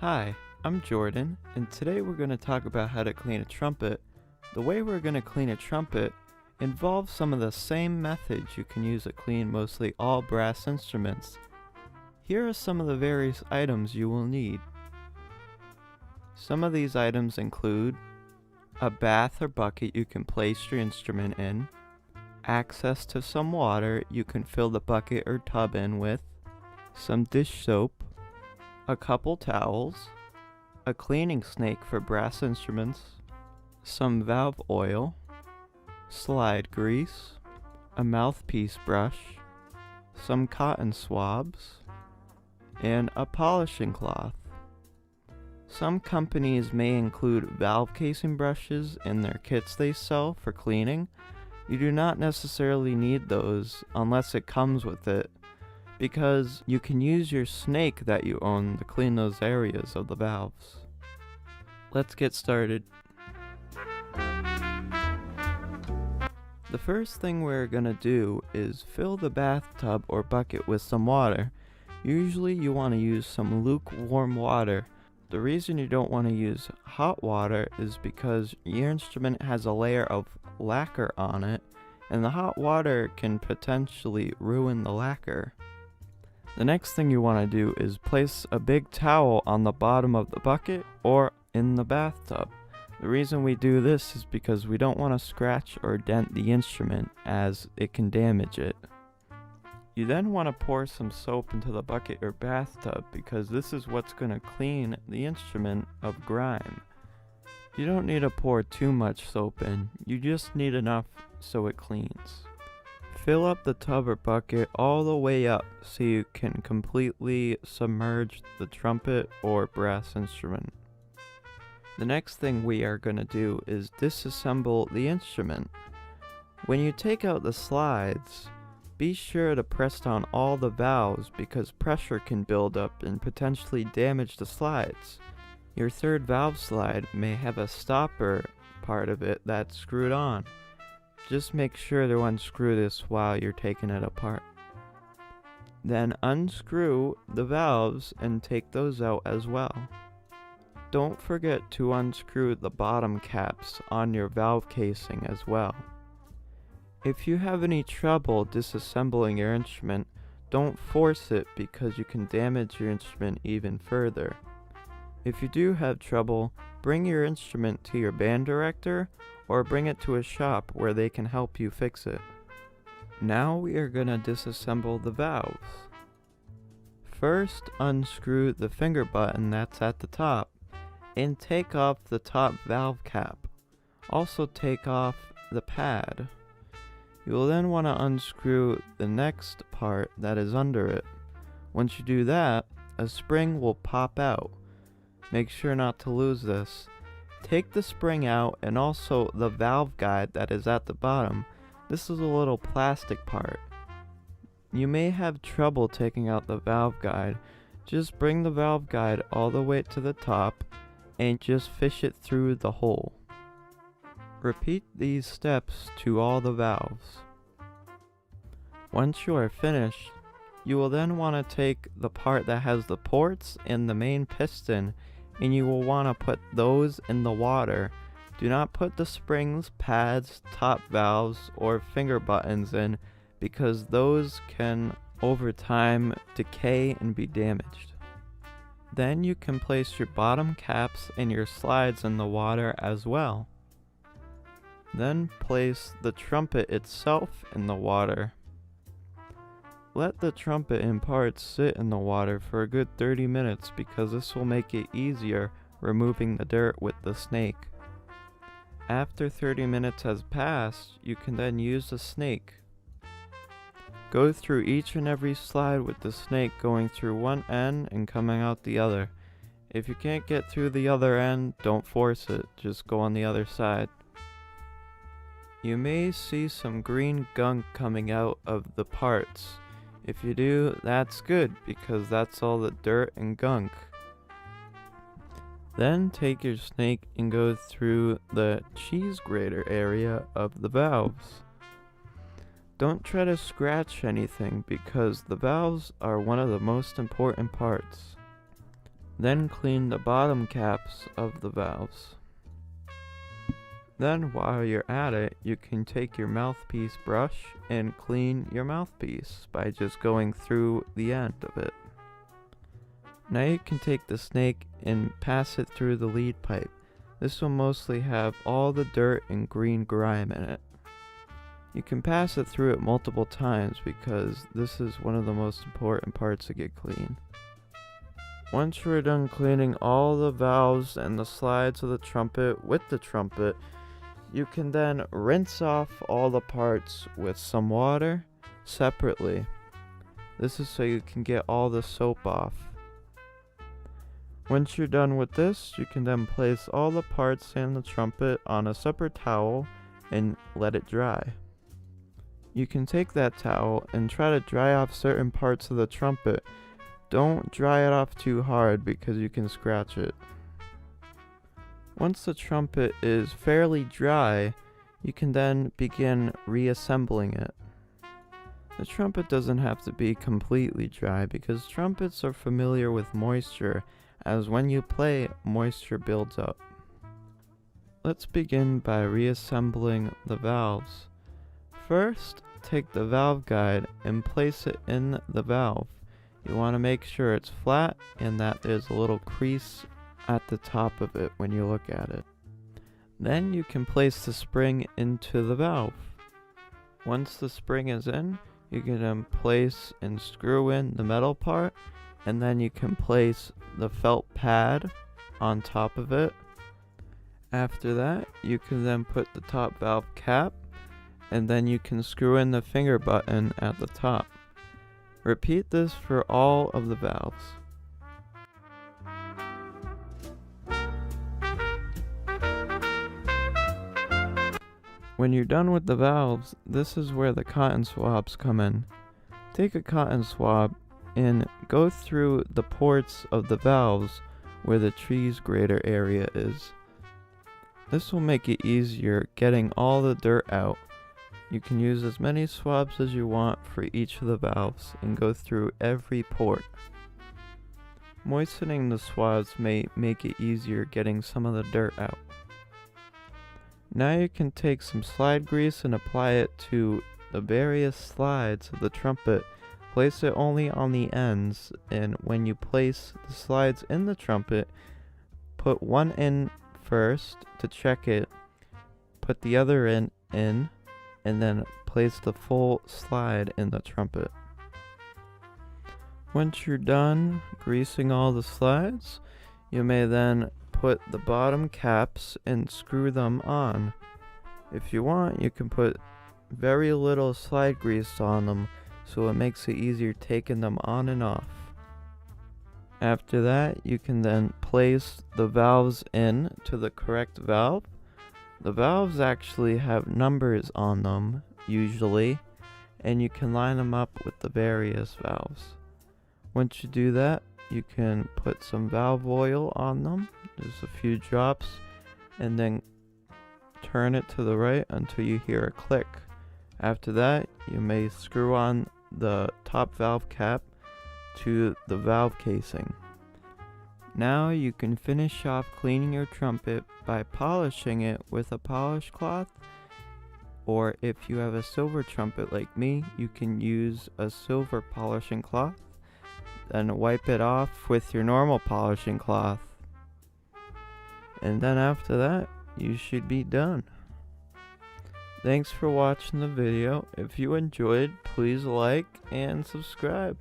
Hi, I'm Jordan, and today we're going to talk about how to clean a trumpet. The way we're going to clean a trumpet involves some of the same methods you can use to clean mostly all brass instruments. Here are some of the various items you will need. Some of these items include a bath or bucket you can place your instrument in, access to some water you can fill the bucket or tub in with, some dish soap, a couple towels, a cleaning snake for brass instruments, some valve oil, slide grease, a mouthpiece brush, some cotton swabs, and a polishing cloth. Some companies may include valve casing brushes in their kits they sell for cleaning. You do not necessarily need those unless it comes with it, because you can use your snake that you own to clean those areas of the valves. Let's get started. The first thing we're gonna do is fill the bathtub or bucket with some water. Usually you want to use some lukewarm water. The reason you don't want to use hot water is because your instrument has a layer of lacquer on it, and the hot water can potentially ruin the lacquer. The next thing you want to do is place a big towel on the bottom of the bucket or in the bathtub. The reason we do this is because we don't want to scratch or dent the instrument, as it can damage it. You then want to pour some soap into the bucket or bathtub, because this is what's going to clean the instrument of grime. You don't need to pour too much soap in, you just need enough so it cleans. Fill up the tub or bucket all the way up so you can completely submerge the trumpet or brass instrument. The next thing we are going to do is disassemble the instrument. When you take out the slides, be sure to press down all the valves, because pressure can build up and potentially damage the slides. Your third valve slide may have a stopper part of it that's screwed on. Just make sure to unscrew this while you're taking it apart. Then unscrew the valves and take those out as well. Don't forget to unscrew the bottom caps on your valve casing as well. If you have any trouble disassembling your instrument, don't force it, because you can damage your instrument even further. If you do have trouble, bring your instrument to your band director or bring it to a shop where they can help you fix it. Now we are going to disassemble the valves. First, unscrew the finger button that's at the top and take off the top valve cap. Also take off the pad. You will then want to unscrew the next part that is under it. Once you do that, a spring will pop out. Make sure not to lose this. Take the spring out and also the valve guide that is at the bottom. This is a little plastic part. You may have trouble taking out the valve guide. Just bring the valve guide all the way to the top and just fish it through the hole. Repeat these steps to all the valves. Once you are finished, you will then want to take the part that has the ports and the main piston, and you will want to put those in the water. Do not put the springs, pads, top valves, or finger buttons in, because those can over time decay and be damaged. Then you can place your bottom caps and your slides in the water as well. Then place the trumpet itself in the water. Let the trumpet in parts sit in the water for a good 30 minutes, because this will make it easier removing the dirt with the snake. After 30 minutes has passed, you can then use the snake. Go through each and every slide with the snake going through one end and coming out the other. If you can't get through the other end, don't force it, just go on the other side. You may see some green gunk coming out of the parts. If you do, that's good, because that's all the dirt and gunk. Then take your snake and go through the cheese grater area of the valves. Don't try to scratch anything, because the valves are one of the most important parts. Then clean the bottom caps of the valves. Then while you're at it, you can take your mouthpiece brush and clean your mouthpiece by just going through the end of it. Now you can take the snake and pass it through the lead pipe. This will mostly have all the dirt and green grime in it. You can pass it through it multiple times because this is one of the most important parts to get clean. Once you're done cleaning all the valves and the slides of the trumpet with the trumpet, you can then rinse off all the parts with some water separately. This is so you can get all the soap off. Once you're done with this, you can then place all the parts and the trumpet on a separate towel and let it dry. You can take that towel and try to dry off certain parts of the trumpet. Don't dry it off too hard because you can scratch it. Once the trumpet is fairly dry, you can then begin reassembling it. The trumpet doesn't have to be completely dry because trumpets are familiar with moisture, as when you play, moisture builds up. Let's begin by reassembling the valves. First, take the valve guide and place it in the valve. You want to make sure it's flat and that there's a little crease at the top of it when you look at it. Then you can place the spring into the valve. Once the spring is in, you can then place and screw in the metal part, and then you can place the felt pad on top of it. After that, you can then put the top valve cap, and then you can screw in the finger button at the top. Repeat this for all of the valves. When you're done with the valves, this is where the cotton swabs come in. Take a cotton swab and go through the ports of the valves where the cheese grater area is. This will make it easier getting all the dirt out. You can use as many swabs as you want for each of the valves and go through every port. Moistening the swabs may make it easier getting some of the dirt out. Now you can take some slide grease and apply it to the various slides of the trumpet. Place it only on the ends, and when you place the slides in the trumpet, put one in first to check it, put the other in, and then place the full slide in the trumpet. Once you're done greasing all the slides, you may then put the bottom caps and screw them on. If you want, you can put very little slide grease on them so it makes it easier taking them on and off. After that, you can then place the valves in to the correct valve. The valves actually have numbers on them, usually, and you can line them up with the various valves. Once you do that, you can put some valve oil on them, just a few drops, and then turn it to the right until you hear a click. After that, you may screw on the top valve cap to the valve casing. Now you can finish off cleaning your trumpet by polishing it with a polish cloth, or if you have a silver trumpet like me, you can use a silver polishing cloth. Then wipe it off with your normal polishing cloth. And then after that, you should be done. Thanks for watching the video. If you enjoyed, please like and subscribe.